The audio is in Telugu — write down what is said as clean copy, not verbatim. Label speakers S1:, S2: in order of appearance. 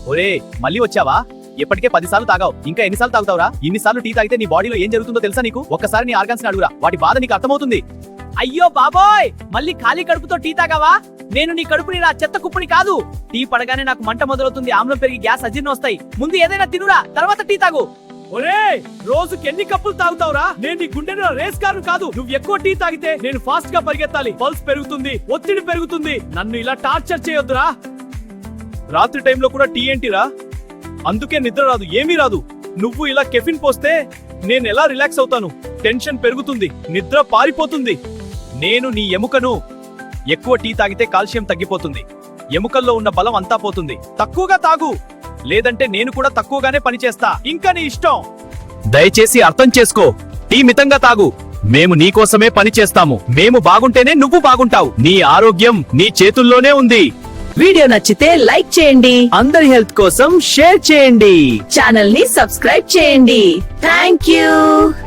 S1: ఒరే మళ్ళీ వచ్చావా? ఎప్పటికే 10 సార్లు తాగావు, ఇంకా ఎన్నిసార్లు తాగుతావురా? ఇన్నిసార్లు టీ తాగితే నీ బాడీలో ఏం జరుగుతుందో తెలుసా నీకు? ఒక్కసారి నీ ఆర్గాన్స్ ని అడుగురా, వాటి బాధ నీకు అర్థమవుతుంది.
S2: అయ్యో బాబోయ్, మళ్ళీ ఖాళీ కడుపుతో టీ తాగావా? నేను నీ కడుపుని నా చెత్త కుప్పని కాదు. టీ పడగానే నాకు మంట మొదలవుతుంది, ఆమ్లం పెరిగి గ్యాస్ అజీర్ణం వస్తాయి. ముందు ఏదైనా తినురా, తర్వాత టీ తాగు.
S1: ఒరే రోజుకి ఎన్ని కప్పులు తాగుతావురా? నేను నీ గుండెలో రేస్ కారు కాదు. నువ్వు ఎక్కువ టీ తాగితే నేను ఫాస్ట్ గా పరిగెత్తాలి, పల్స్ పెరుగుతుంది, ఒత్తిడి పెరుగుతుంది. నన్ను ఇలా టార్చర్ చేయొద్దురా. రాత్రి టైంలో కూడా టీ ఏంటిరా? అందుకే నిద్ర రాదు, ఏమీ రాదు. నువ్వు ఇలా కెఫిన్ పోస్తే నేను ఎలా రిలాక్స్ అవుతాను? టెన్షన్ పెరుగుతుంది, నిద్ర పారిపోతుంది. నేను నీ ఎముకను. ఎక్కువ టీ తాగితే కాల్షియం తగ్గిపోతుంది, ఎముకల్లో ఉన్న బలం అంతా పోతుంది. తక్కువగా తాగు, లేదంటే నేను కూడా తక్కువగానే పనిచేస్తా. ఇంకా నీ ఇష్టం. దయచేసి అర్థం చేసుకో. టీ మితంగా తాగు. మేము నీకోసమే పని చేస్తాము. మేము బాగుంటేనే నువ్వు బాగుంటావు. నీ ఆరోగ్యం నీ చేతుల్లోనే ఉంది.
S3: వీడియో నచ్చితే లైక్ చేయండి,
S1: అందరి హెల్త్ కోసం షేర్ చేయండి,
S3: ఛానల్ ని సబ్స్క్రైబ్ చేయండి. Thank you.